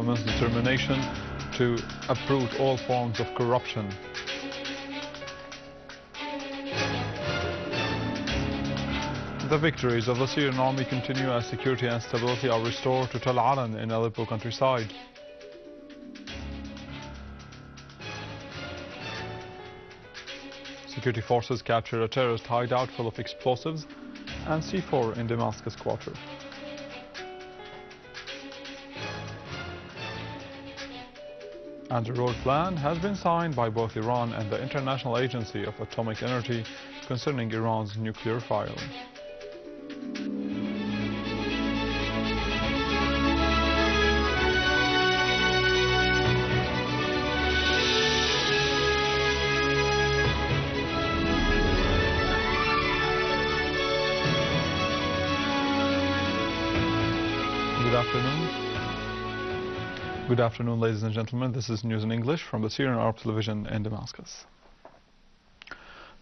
government's determination to uproot all forms of corruption. The victories of the Syrian army continue as security and stability are restored to Tel Aran in Aleppo countryside. Security forces capture a terrorist hideout full of explosives and C4 in Damascus quarter. And a road plan has been signed by both Iran and the International Agency of Atomic Energy concerning Iran's nuclear file. Good afternoon, ladies and gentlemen. This is News in English from the Syrian Arab Television in Damascus.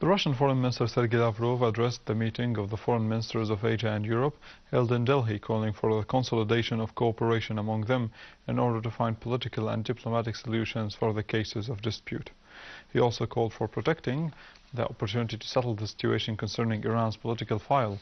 The Russian Foreign Minister Sergei Lavrov addressed the meeting of the foreign ministers of Asia and Europe held in Delhi, calling for the consolidation of cooperation among them in order to find political and diplomatic solutions for the cases of dispute. He also called for protecting the opportunity to settle the situation concerning Iran's political file.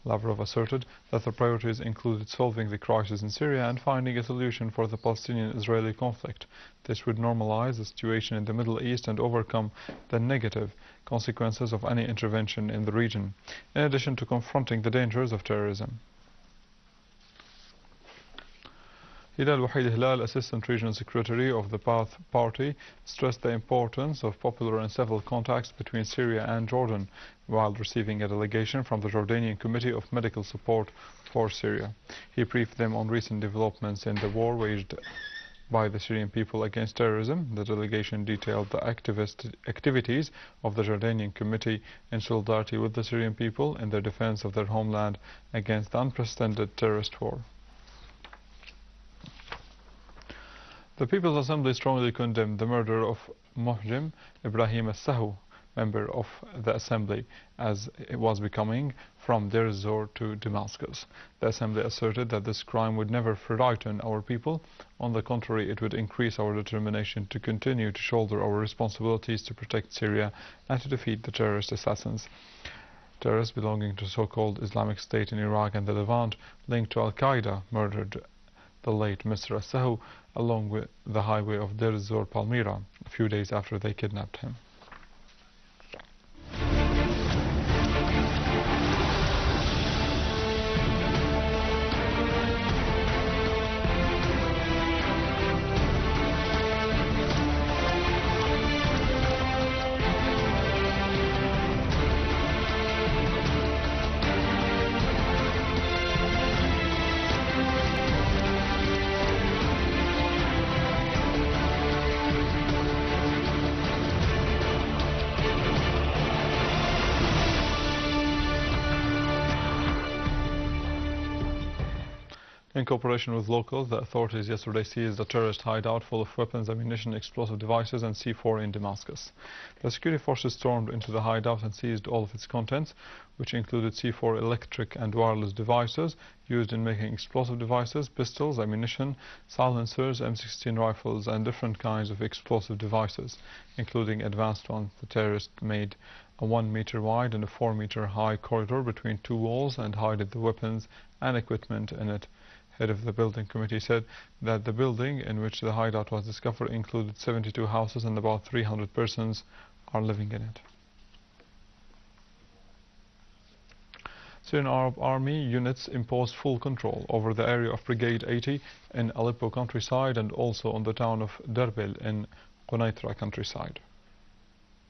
Lavrov asserted that the priorities included solving the crisis in Syria and finding a solution for the Palestinian-Israeli conflict. This would normalize the situation in the Middle East and overcome the negative consequences of any intervention in the region, in addition to confronting the dangers of terrorism. Hilal Wahid Hilal, Assistant Regional Secretary of the Ba'ath Party, stressed the importance of popular and civil contacts between Syria and Jordan while receiving a delegation from the Jordanian Committee of Medical Support for Syria. He briefed them on recent developments in the war waged by the Syrian people against terrorism. The delegation detailed the activities of the Jordanian Committee in solidarity with the Syrian people in their defense of their homeland against the unprecedented terrorist war. The People's Assembly strongly condemned the murder of Mohjem Ibrahim al-Sahu, member of the Assembly, as it was becoming, from Deir ez-Zor to Damascus. The Assembly asserted that this crime would never frighten our people. On the contrary, it would increase our determination to continue to shoulder our responsibilities to protect Syria and to defeat the terrorist assassins. Terrorists belonging to so-called Islamic State in Iraq and the Levant, linked to Al-Qaeda, murdered the late Mr. al-Sahu along with the highway of Deir ez-Zor Palmyra a few days after they kidnapped him. In cooperation with locals, the authorities yesterday seized a terrorist hideout full of weapons, ammunition, explosive devices and C4 in Damascus. The security forces stormed into the hideout and seized all of its contents, which included C4 electric and wireless devices used in making explosive devices, pistols, ammunition, silencers, M16 rifles and different kinds of explosive devices, including advanced ones. The terrorists made a 1 meter wide and a 4 meter high corridor between two walls and hid the weapons and equipment in it. Head of the building committee said that the building in which the hideout was discovered included 72 houses and about 300 persons are living in it. Syrian Arab Army units imposed full control over the area of Brigade 80 in Aleppo countryside and also on the town of Derbil in Quneitra countryside.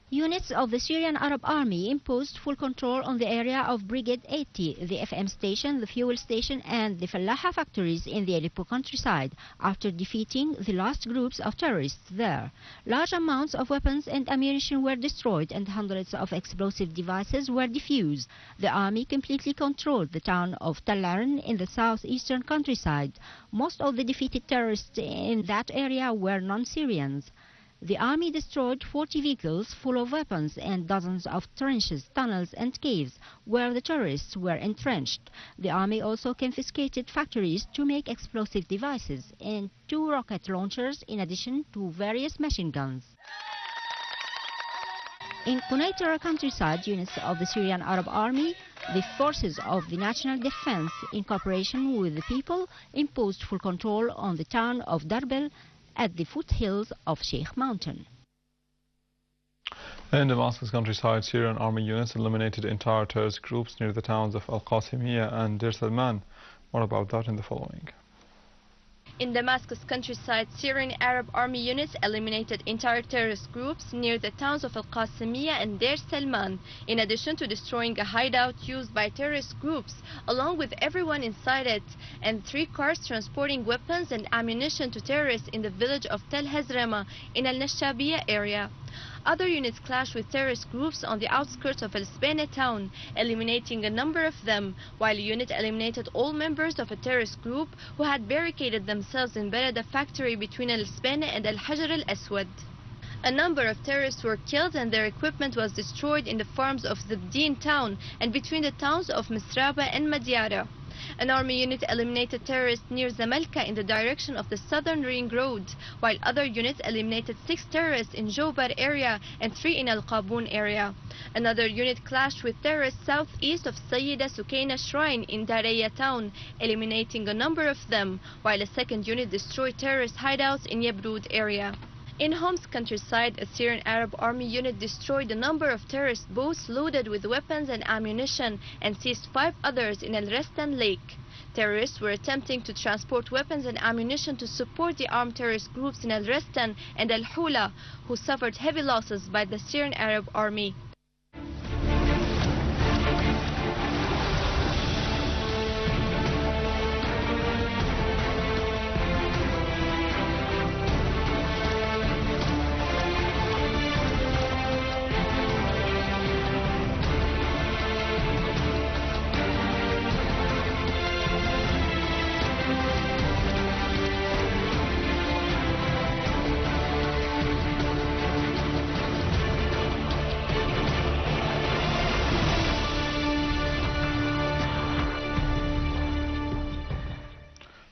Units of the Syrian Arab Army imposed full control on the area of Brigade 80, the FM station, the fuel station and the Fallaha factories in the Aleppo countryside after defeating the last groups of terrorists there. Large amounts of weapons and ammunition were destroyed and hundreds of explosive devices were defused. The army completely controlled the town of Tel Aran in the southeastern countryside. Most of the defeated terrorists in that area were non-Syrians. The army destroyed 40 vehicles full of weapons and dozens of trenches, tunnels and caves where the terrorists were entrenched. The army also confiscated factories to make explosive devices and 2 rocket launchers in addition to various machine guns. In Quneitra countryside, units of the Syrian Arab Army, the forces of the National Defense, in cooperation with the people, imposed full control on the town of Darbil at the foothills of Sheikh Mountain. In Damascus countryside, Syrian army units eliminated entire terrorist groups near the towns of Al-Qasimiyya and Deir Salman. More about that in the following. In Damascus countryside, Syrian Arab army units eliminated entire terrorist groups near the towns of Al-Qasimiyya and Deir Salman, in addition to destroying a hideout used by terrorist groups, along with everyone inside it, and 3 cars transporting weapons and ammunition to terrorists in the village of Tel Hazrama in Al-Nashabiyya area. Other units clashed with terrorist groups on the outskirts of Al-Sbana town, eliminating a number of them, while a unit eliminated all members of a terrorist group who had barricaded themselves in Balada factory between Al-Sbana and Al-Hajar al-Aswad. A number of terrorists were killed and their equipment was destroyed in the farms of Zabdin town and between the towns of Misraba and Madiara. An army unit eliminated terrorists near Zamalka in the direction of the southern ring road, while other units eliminated 6 terrorists in Jobar area and 3 in Al-Qabun area. Another unit clashed with terrorists southeast of Sayyida Sukaina shrine in Daraya town, eliminating a number of them, while a second unit destroyed terrorist hideouts in Yabrud area. In Homs countryside, a Syrian Arab army unit destroyed a number of terrorist boats loaded with weapons and ammunition and seized 5 others in Al-Restan lake. Terrorists were attempting to transport weapons and ammunition to support the armed terrorist groups in Al-Restan and Al-Hula, who suffered heavy losses by the Syrian Arab army.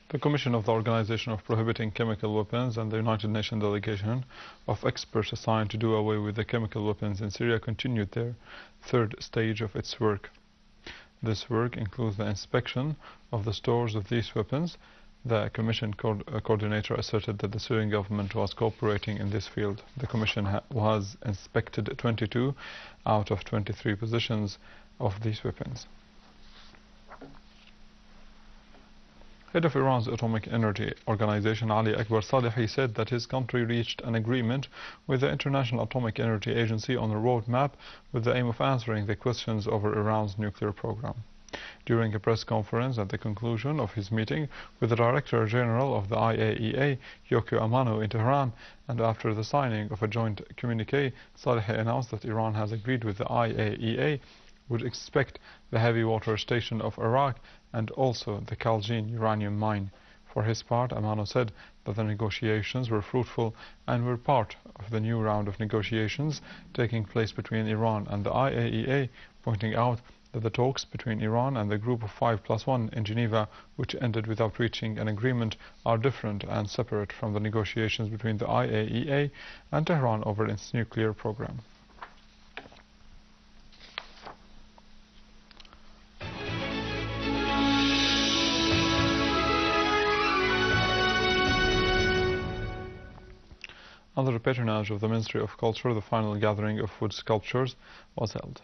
The Commission of the Organization of Prohibiting Chemical Weapons and the United Nations delegation of experts assigned to do away with the chemical weapons in Syria continued their 3rd stage of its work. This work includes the inspection of the stores of these weapons. The Commission coordinator asserted that the Syrian government was cooperating in this field. The Commission has inspected 22 out of 23 positions of these weapons. Head of Iran's Atomic Energy Organization, Ali Akbar Salehi, said that his country reached an agreement with the International Atomic Energy Agency on a roadmap with the aim of answering the questions over Iran's nuclear program. During a press conference at the conclusion of his meeting with the Director General of the IAEA, Yokio Amano, in Tehran, and after the signing of a joint communique, Salehi announced that Iran has agreed with the IAEA would expect the heavy water station of Iraq and also the Khalgin uranium mine. For his part, Amano said that the negotiations were fruitful and were part of the new round of negotiations taking place between Iran and the IAEA, pointing out that the talks between Iran and the Group of 5+1 in Geneva, which ended without reaching an agreement, are different and separate from the negotiations between the IAEA and Tehran over its nuclear program. Under the patronage of the Ministry of Culture, the final gathering of wood sculptures was held.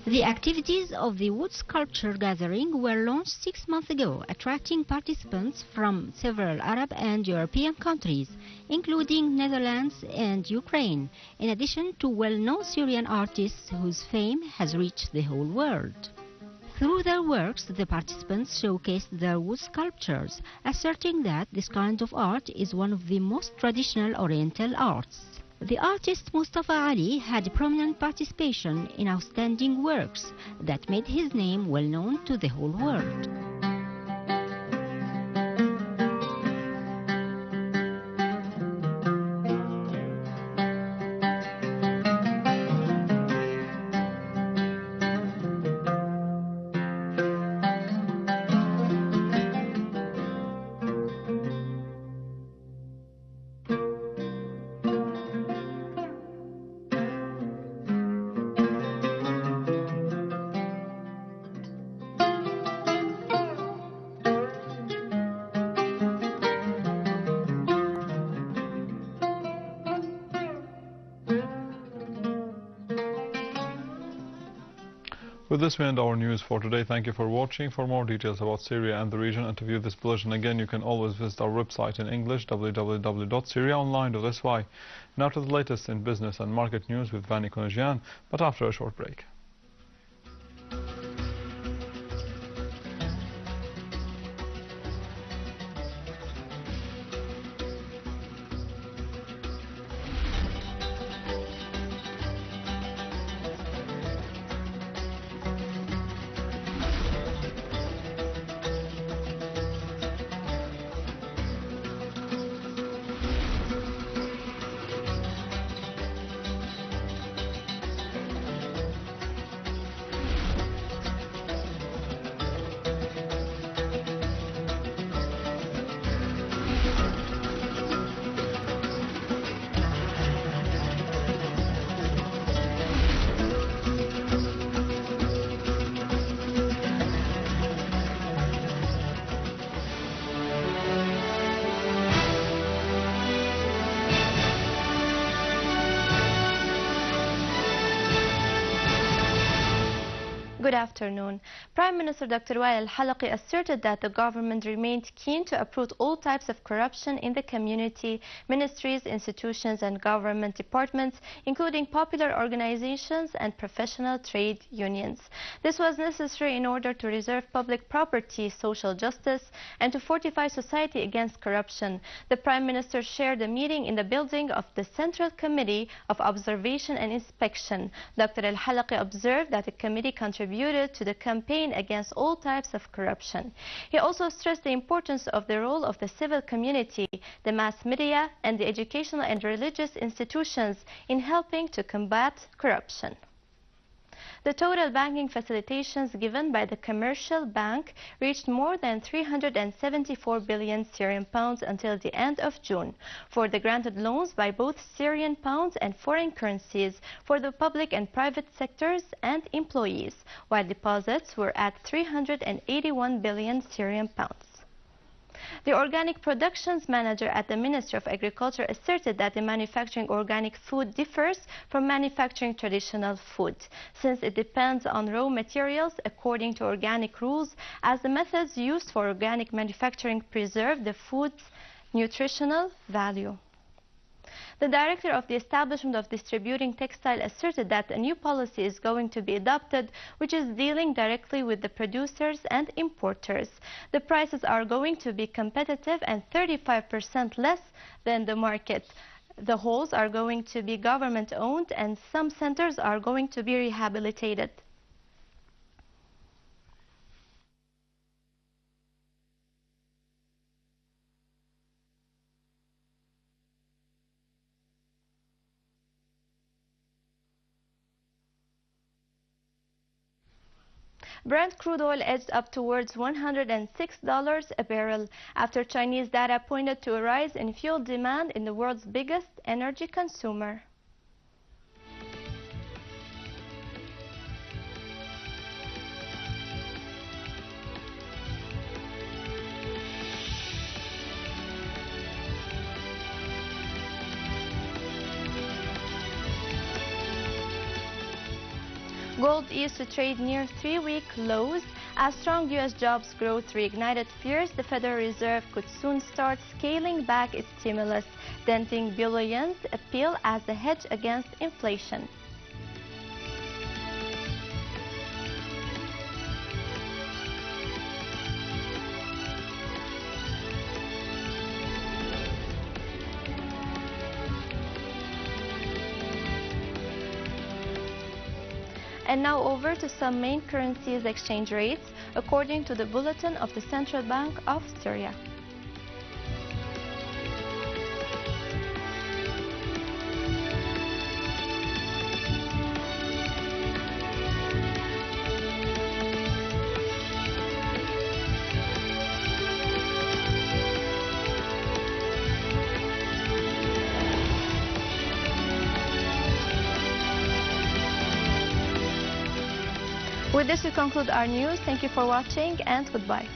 The activities of the wood sculpture gathering were launched 6 months ago, attracting participants from several Arab and European countries, including Netherlands and Ukraine, in addition to well-known Syrian artists whose fame has reached the whole world. Through their works, the participants showcased their wood sculptures, asserting that this kind of art is one of the most traditional Oriental arts. The artist Mustafa Ali had prominent participation in outstanding works that made his name well known to the whole world. With this, we end our news for today. Thank you for watching. For more details about Syria and the region and to view this bulletin again, you can always visit our website in English, www.syriaonline.sy. Now to the latest in business and market news with Vani Konajian, but after a short break. Good afternoon. Prime Minister Dr. Wael al-Halaqi asserted that the government remained keen to uproot all types of corruption in the community, ministries, institutions and government departments, including popular organizations and professional trade unions. This was necessary in order to preserve public property, social justice, and to fortify society against corruption. The Prime Minister shared a meeting in the building of the Central Committee of Observation and Inspection. Dr. al-Halaqi observed that the committee contributed to the campaign against all types of corruption. He also stressed the importance of the role of the civil community, the mass media, and the educational and religious institutions in helping to combat corruption. The total banking facilitations given by the commercial bank reached more than 374 billion Syrian pounds until the end of June, for the granted loans by both Syrian pounds and foreign currencies for the public and private sectors and employees, while deposits were at 381 billion Syrian pounds. The Organic Productions Manager at the Ministry of Agriculture asserted that the manufacturing organic food differs from manufacturing traditional food, since it depends on raw materials according to organic rules, as the methods used for organic manufacturing preserve the food's nutritional value. The director of the establishment of distributing textile asserted that a new policy is going to be adopted, which is dealing directly with the producers and importers. The prices are going to be competitive and 35% less than the market. The halls are going to be government owned and some centers are going to be rehabilitated. Brent crude oil edged up towards $106 a barrel after Chinese data pointed to a rise in fuel demand in the world's biggest energy consumer. Gold eased to trade near 3-week lows as strong U.S. jobs growth reignited fears the Federal Reserve could soon start scaling back its stimulus, denting bullion's appeal as a hedge against inflation. And now over to some main currencies exchange rates according to the bulletin of the Central Bank of Syria. With this, we conclude our news. Thank you for watching and goodbye.